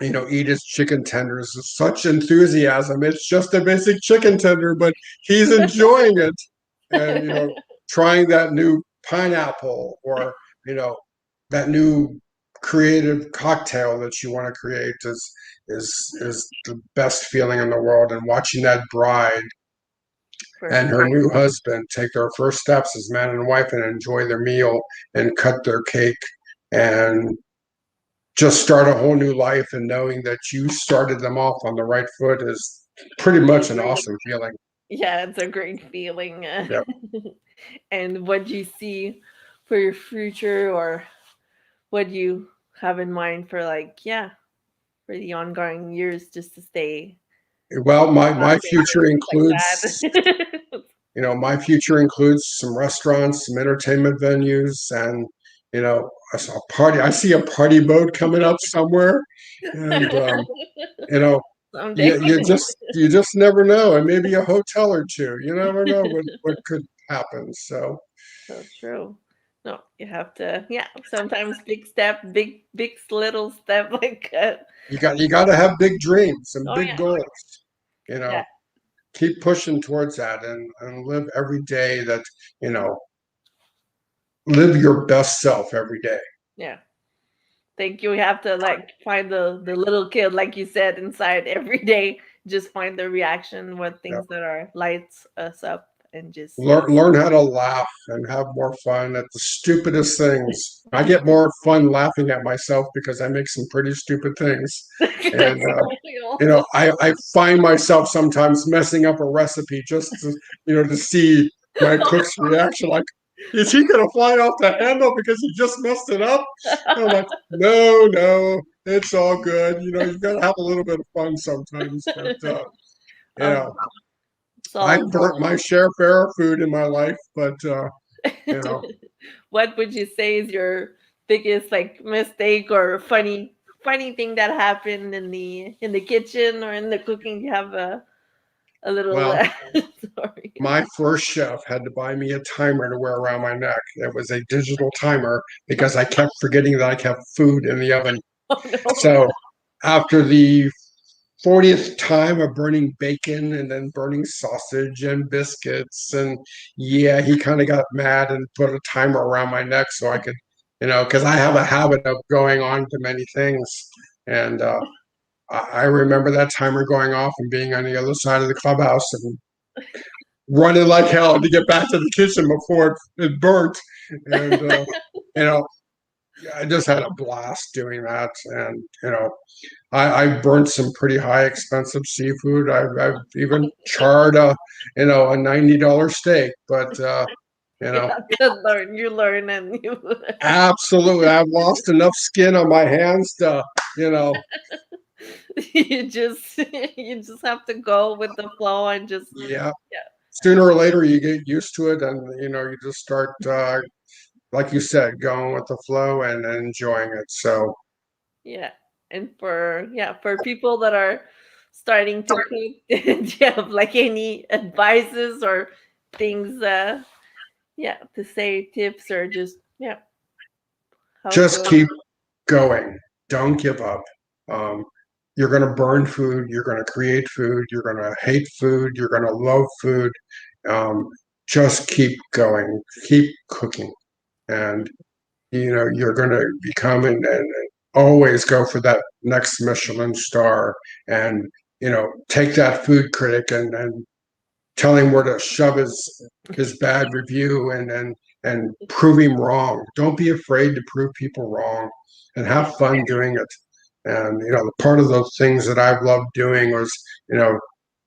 eat his chicken tenders with such enthusiasm. It's just a basic chicken tender, but he's enjoying it. And, trying that new pineapple or, you know, that new creative cocktail that you want to create is the best feeling in the world. And watching that bride For and sure. her new husband take their first steps as man and wife and enjoy their meal and cut their cake and just start a whole new life, and knowing that you started them off on the right foot is pretty much an awesome feeling. Yeah, it's a great feeling. Yeah. And what do you see for your future or what do you have in mind for like, yeah, for the ongoing years just to stay Well, my lasting future and like includes, that? my future includes some restaurants, some entertainment venues, and a party. I see a party boat coming up somewhere, and you know, Someday. you just never know, and maybe a hotel or two. You never know what could happen. So So true. No, you have to, yeah, sometimes big step, big little step, like, you got to have big dreams and oh big yeah, goals. You know, yeah, keep pushing towards that and live every day that you know live your best self every day. yeah. Think you have to like find the little kid, like you said, inside every day. Just find the reaction, what Yeah. things that are lights us up, and just yeah. Learn how to laugh and have more fun at the stupidest things. I get more fun laughing at myself because I make some pretty stupid things. And You also, I find myself sometimes messing up a recipe just to see my cook's reaction. Like, is he gonna fly off the handle because he just messed it up? And I'm like, no, no, it's all good. You gotta have a little bit of fun sometimes. But you um, know, it's I've all. burnt my share of food in my life, but you know, What would you say is your biggest like mistake or funny thing that happened in the kitchen or in the cooking? You have a little well, story. my first chef had to buy me a timer to wear around my neck. It was a digital timer because I kept forgetting that I kept food in the oven. Oh no. So after the 40th time of burning bacon and then burning sausage and biscuits, and yeah, he kind of got mad and put a timer around my neck so I could, because I have a habit of going on to many things. And I remember that timer going off and being on the other side of the clubhouse and running like hell to get back to the kitchen before it burnt. And, you know, I just had a blast doing that. And, I burnt some pretty high expensive seafood. I've even charred a $90 steak, but, you You know, have to learn. You learn and you absolutely, I've lost enough skin on my hands to, you know, you just you just have to go with the flow and just yeah, yeah. sooner or later you get used to it and, you just start, like you said, going with the flow and enjoying it. So, Yeah. And for yeah, for people that are starting to cook, do you have like any advices or things yeah, to say tips or just yeah, how just to keep going. Don't give up. Um, you're going to burn food. You're going to create food. You're going to hate food. You're going to love food. Um, just keep going. Keep cooking. And, you're going to become and always go for that next Michelin star and, take that food critic and tell him where to shove his bad review and prove him wrong. Don't be afraid to prove people wrong and yeah. have fun doing it. And the part of those things that I've loved doing was, you know,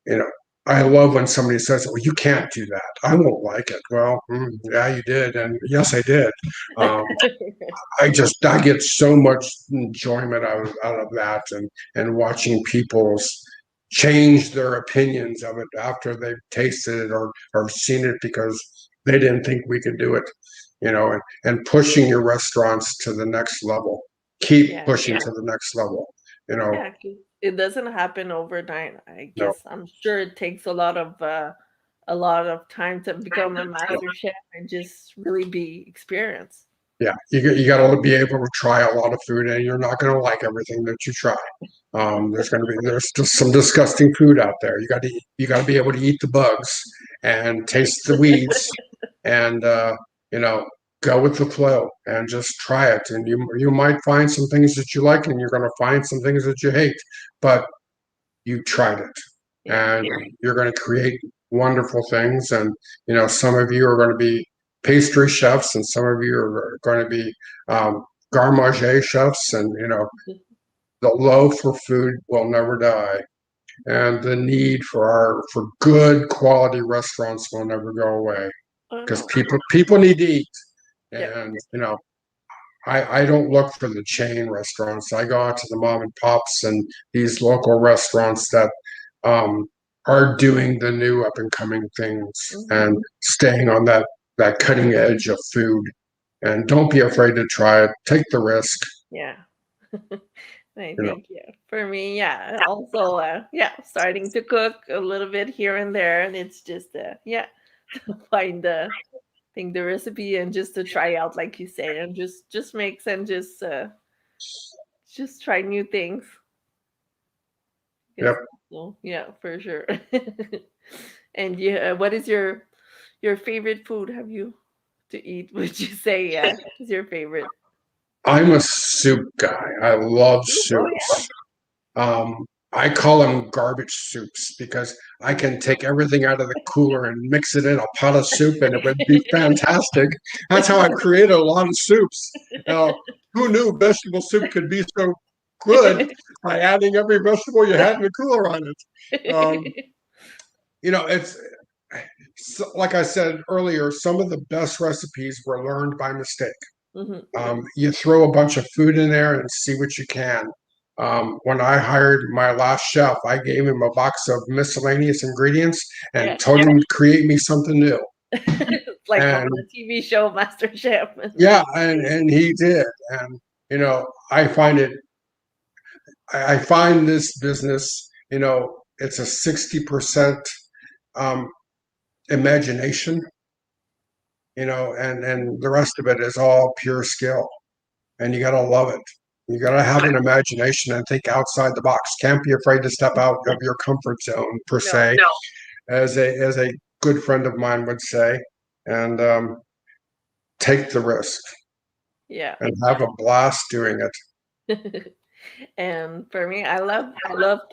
you know, I love when somebody says, "Well, you can't do that. I won't like it." Well, yeah, you did, and yes, I did. Um, I get so much enjoyment out of that and watching people's change their opinions of it after they've tasted it or seen it because they didn't think we could do it, and pushing your restaurants to the next level. Keep Yeah. pushing to the next level. You know, Yeah, 'cause it doesn't happen overnight. I no, guess I'm sure it takes a lot of time to become a master chef and just really be experienced. yeah, you got to be able to try a lot of food, and you're not going to like everything that you try. There's just some disgusting food out there. You got to be able to eat the bugs and taste the weeds, and you know go with the flow and just try it. And you might find some things that you like, and you're going to find some things that you hate, but you tried it, Yeah. and you're going to create wonderful things. And some of you are going to be pastry chefs, and some of you are going to be garde chefs, and the love for food will never die, and the need for good quality restaurants will never go away Oh because no. people need to eat. Yeah. And I don't look for the chain restaurants. I go out to the mom and pops and these local restaurants that um, are doing the new up and coming things and Hmm. staying on that cutting edge of food. and don't be afraid to try it. Take the risk. Yeah. I You know. think yeah. For me, yeah. Also, yeah, starting to cook a little bit here and there, and it's just yeah, to find the think the recipe and just to try out, like you say, and just mix and just try new things. Because Yep. so yeah, for sure. And yeah, what is your favorite food? Have you to eat? Would you say yeah is your favorite? I'm a soup guy. I love Oh yeah. soups. I call them garbage soups because I can take everything out of the cooler and mix it in a pot of soup and it would be fantastic. That's how I created a lot of soups. Now, who knew vegetable soup could be so good by adding every vegetable you had in the cooler on it? It's like I said earlier, some of the best recipes were learned by mistake. Hmm. You throw a bunch of food in there and see what you can. When I hired my last chef, I gave him a box of miscellaneous ingredients Yeah. and told him to create me something new. It's like from And the TV show Master Chef. yeah, and he did. And I find I find this business, it's a 60% um, imagination, and the rest of it is all pure skill. And you got to love it. You got to have an imagination and think outside the box. Can't be afraid to step out of your comfort zone, per No. se, as a good friend of mine would say, and take the risk Yeah. and have a blast doing it. And for me, I love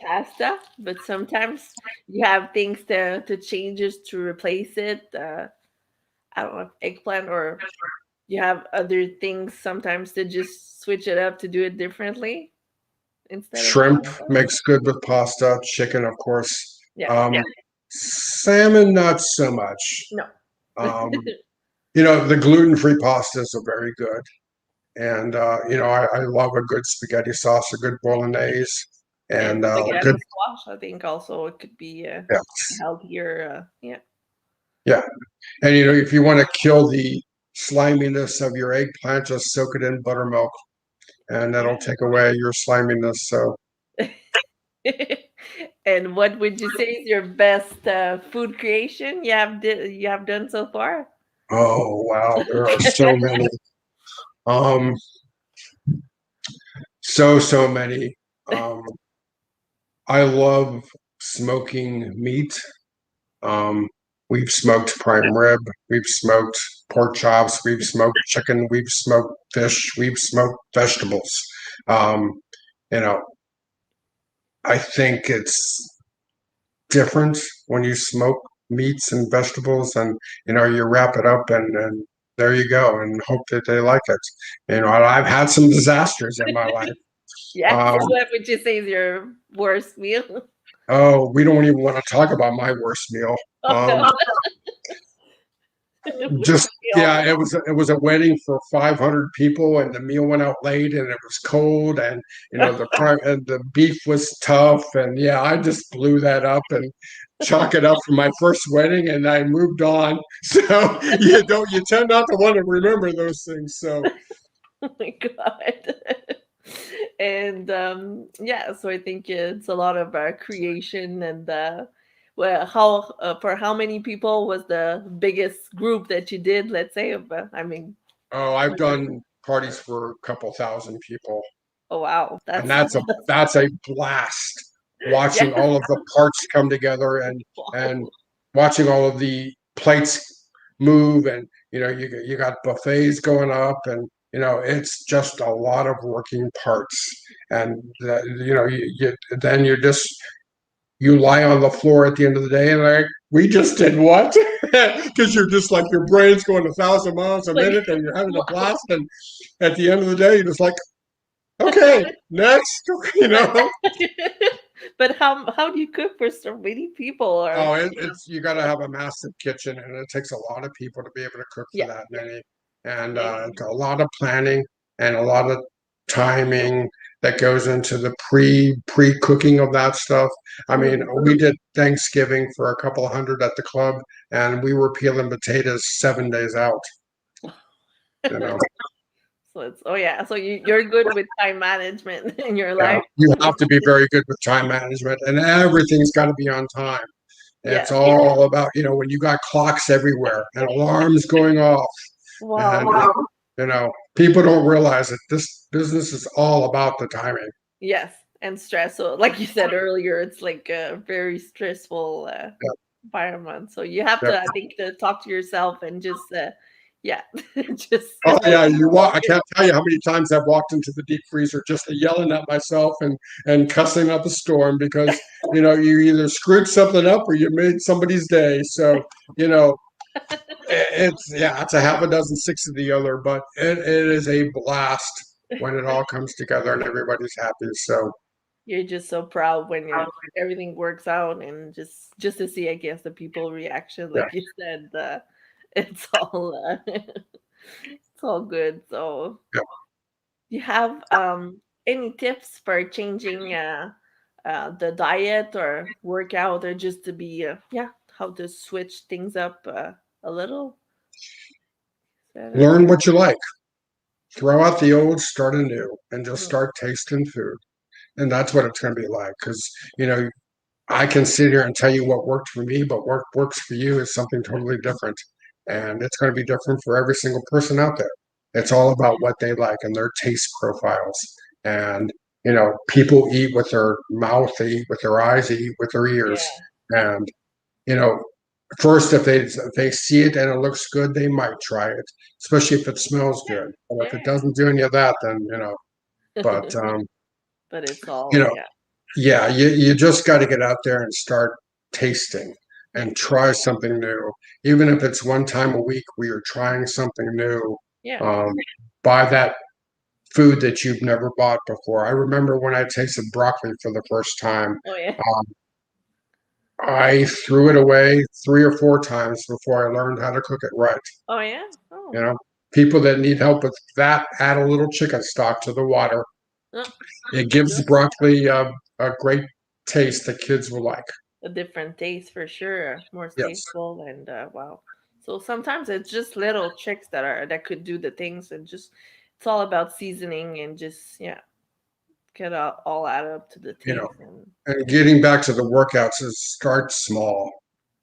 pasta, but sometimes you have things to change just to replace it. I don't know, eggplant, or you have other things sometimes to just switch it up to do it differently instead of Shrimp pasta. makes good with pasta. Chicken, of course. Yeah. Salmon, not so much. No. Um, the gluten-free pastas are very good. And I love a good spaghetti sauce, a good bolognese, And and spaghetti good. squash, I think also it could be Yeah, healthier. Yeah. yeah. And if you want to kill the sliminess of your eggplant, just soak it in buttermilk, and that'll Yeah. take away your sliminess. So, And what would you say is your best food creation you have done so far? oh wow, there are so many. Um, so many. Um, I love smoking meat. Um, we've smoked prime rib, we've smoked pork chops, we've smoked chicken, we've smoked fish, we've smoked vegetables. Um, you know, I think it's different when you smoke meats and vegetables, and you wrap it up, and there you go, and hope that they like it. I've had some disasters in my life. Yes. Um, What would you say is your worst meal? oh, we don't even want to talk about my worst meal. Oh Um, no. Would just be all yeah, the it was a wedding for 500 people, and the meal went out late, and it was cold, and the beef was tough, and yeah, I just blew that up and chalk it up for my first wedding, and I moved on. So you tend not to want to remember those things. So oh my god. And yeah, so I think it's a lot of creation and well, how for how many people was the biggest group that you did? Let's say, I mean, oh, I've done parties for a couple thousand people. oh wow, And that's that's a blast yeah. watching all of the parts come together and Wow. watching all of the plates move, and you got buffets going up, and it's just a lot of working parts, and then you lie on the floor at the end of the day and like, we just did what? Because you're just like, your brain's going 1,000 miles a Like minute and you're having a wow. blast, and at the end of the day you're just like, okay, next. you But know but how do you cook for so many people? Or oh, it's you got to have a massive kitchen, and it takes a lot of people to be able to cook for yeah, that many, and yeah. it's a lot of planning and a lot of timing that goes into the pre cooking of that stuff. I mean, Mhm. we did Thanksgiving for a couple hundred at the club, and we were peeling potatoes 7 days out. you know. So it's oh yeah, so you're good with time management in your Yeah, life. you have to be very good with time management, and everything's got to be on time. It's Yeah. all about, when you got clocks everywhere and alarms going off, and Wow. people don't realize that this business is all about the timing. Yes, and stressful. Like you said earlier, it's like a very stressful Yeah, environment. So you have yeah. to, I think, to talk to yourself and just, yeah, just Oh yeah, you walk. I can't tell you how many times I've walked into the deep freezer just yelling at myself and cussing up a storm because you either screwed something up or you made somebody's day. So you know it's a half a dozen, six of the other, but it is a blast when it all comes together and everybody's happy. So you're just so proud when everything works out, and just to see, I guess, the people reaction, yeah, like you said, it's all it's all good. So yeah. you have any tips for changing the diet or workout, or just to be yeah, how to switch things up a little? Is that it? Learn what you like. Throw out the old, start anew, and just Mm, start tasting food. And that's what it's going to be like. Because I can sit here and tell you what worked for me, but what works for you is something totally different. And it's going to be different for every single person out there. It's all about what they like and their taste profiles. And, people eat with their mouth, they eat with their eyes, they eat with their ears. yeah. And, you know, first, if they see it and it looks good, they might try it, especially if it smells good. But if it Yeah. doesn't do any of that, then, but, But it's you all know, yeah. yeah, you just got to get out there and start tasting Yeah. and try something new. Even if it's one time a week where you're trying something new, Yeah. um, buy that food that you've never bought before. I remember when I tasted broccoli for the first time, Oh yeah. I threw it away 3 or 4 times before I learned how to cook it right. Oh yeah. You Oh. know, people that need help with that, add a little chicken stock to the water. Oh, It gives just broccoli a great taste that kids will like. a different taste for sure, more Yes. tasteful, and wow. So sometimes it's just little tricks that could do the things, and just it's all about seasoning and just yeah, get all added up to the you know, taste and and getting back to the workouts is start small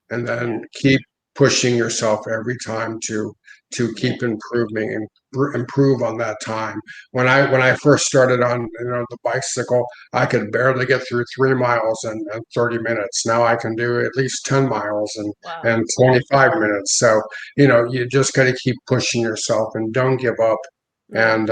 and yeah, then keep pushing yourself every time to yeah, keep improving and improve on that time. When I first started on the bicycle, I could barely get through 3 miles in 30 minutes. Now I can do at least 10 miles wow, and 25 minutes. So you just got to keep pushing yourself and don't give up. no, And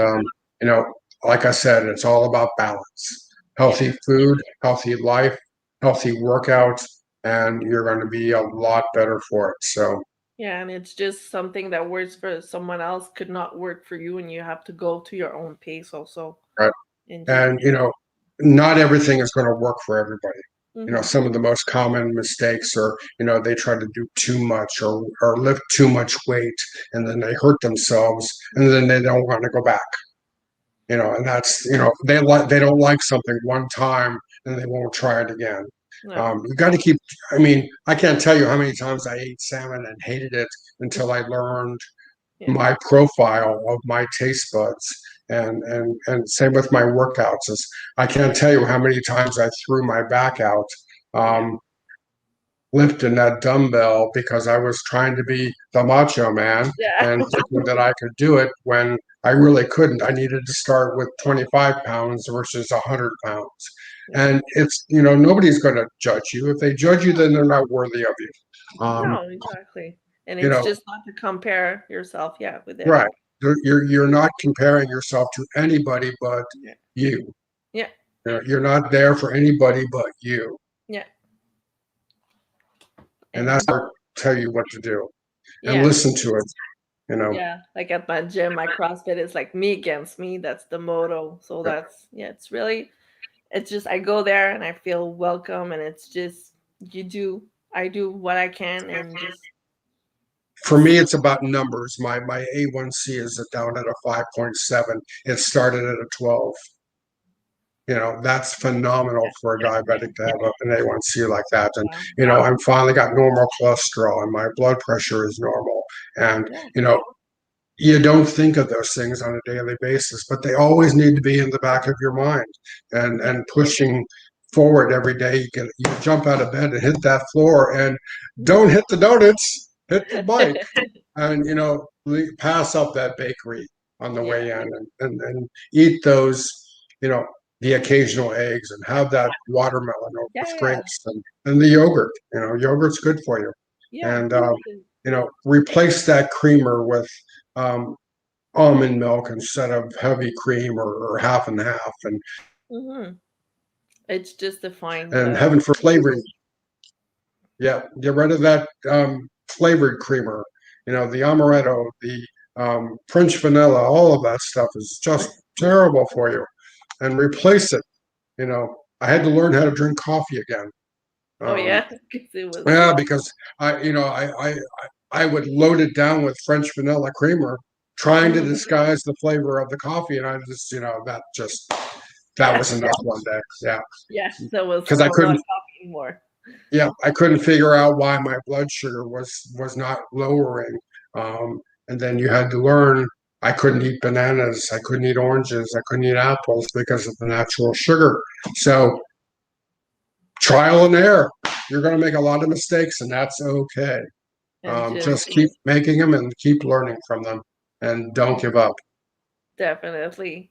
you know, like I said, it's all about balance. yeah, Healthy food, healthy life, healthy workouts, and you're going to be a lot better for it. So, yeah, and it's just something that works for someone else could not work for you, and you have to go to your own pace also, right. and just And, not everything is going to work for everybody. mm-hmm, Some of the most common mistakes are, they try to do too much or lift too much weight and then they hurt themselves and then they don't want to go back. And that's, they don't like something one time and they won't try it again. no, You got to keep, I mean, I can't tell you how many times I ate salmon and hated it until I learned yeah, my profile of my taste buds. And same with my workouts. Is I can't tell you how many times I threw my back out yeah, um, lifting that dumbbell because I was trying to be the macho man yeah, and thinking that I could do it when I really couldn't. I needed to start with 25 pounds versus 100 pounds. yeah. And it's, nobody's going to judge you. If they judge you, then they're not worthy of you. Um, No, exactly. And you it's know, just not to compare yourself, yeah, with right. anyone. You're not comparing yourself to anybody but Yeah. you. Yeah. You're not there for anybody but you. Yeah. And that's And how I tell you what to do and yeah. listen to it, you know. Yeah. Like at my gym, my CrossFit is like me against me. That's the motto. So Yeah. that's yeah, it's just I go there and I feel welcome, and it's just I do what I can, and For just me, it's about numbers. My A1C is down at a 5.7. It started at a 12. That's phenomenal for a yeah. diabetic to have an A1C like that. And, Wow. I'm finally got normal cholesterol and my blood pressure is normal. And, Yeah. you don't think of those things on a daily basis, but they always need to be in the back of your mind Yeah. and pushing forward every day. You jump out of bed and hit that floor and don't hit the donuts, hit the bike and pass up that bakery on the Yeah. way in and eat those, you know, the occasional eggs and have that watermelon with Yeah. grapes and the yogurt. Yogurt's good for you. Yeah. And Fruit is good. replace that creamer with um, almond milk instead of heavy cream or half and half Hmm. It's just to find and heaven for flavoring. Yeah, get rid of that flavored creamer. The amaretto, the French vanilla, all of that stuff is just terrible for you. And replace it. I had to learn how to drink coffee again. oh Um, yeah, because it was yeah, because I would load it down with French vanilla creamer, trying to Mhm. disguise the flavor of the coffee, and I just that Yeah, was enough one day. Yeah, yeah, that was because I not couldn't. coffee anymore. Yeah, I couldn't figure out why my blood sugar was not lowering. And then you had to learn I couldn't eat bananas, I couldn't eat oranges, I couldn't eat apples because of the natural sugar. So trial and error. You're going to make a lot of mistakes, and that's okay. And just Just keep making them and keep learning from them, and don't give up. definitely.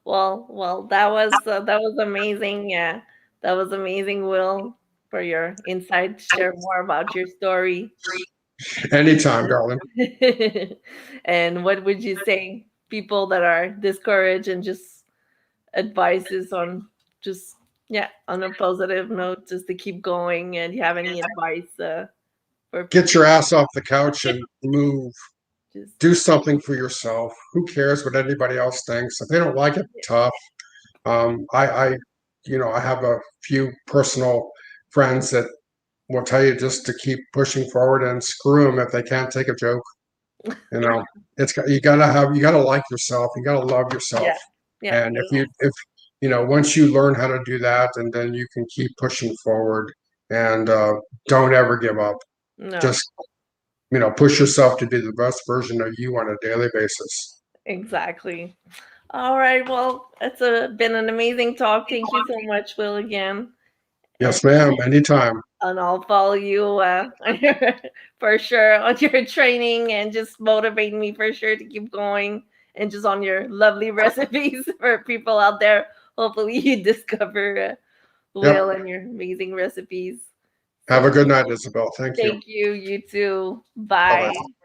Well, that was amazing. Yeah, that was amazing, Will, for your insight. Share more about your story. Anytime, darling. And what would you say people that are discouraged and just advices on just yeah on a positive note just to keep going? And do you have any advice for Get people? your ass off the couch and move. Just Do something for yourself. Who cares what anybody else thinks? If they don't like it, tough. I have a few personal friends that will tell you just to keep pushing forward and screw them if they can't take a joke. You know, you gotta like yourself. You gotta love yourself. yeah, yeah, And if once you learn how to do that, and then you can keep pushing forward and don't ever give up. no, Just push yourself to be the best version of you on a daily basis. exactly. All right, well, it's been an amazing talk. Thank you so much, Will, again. And Yes, ma'am. Anytime. I'll follow you for sure on your training and just motivate me for sure to keep going and just on your lovely recipes for people out there. Hopefully, you discover Yep. Will and your amazing recipes. Have a So, good night, Isabel. Thank you. thank you. You too. Bye Bye. bye.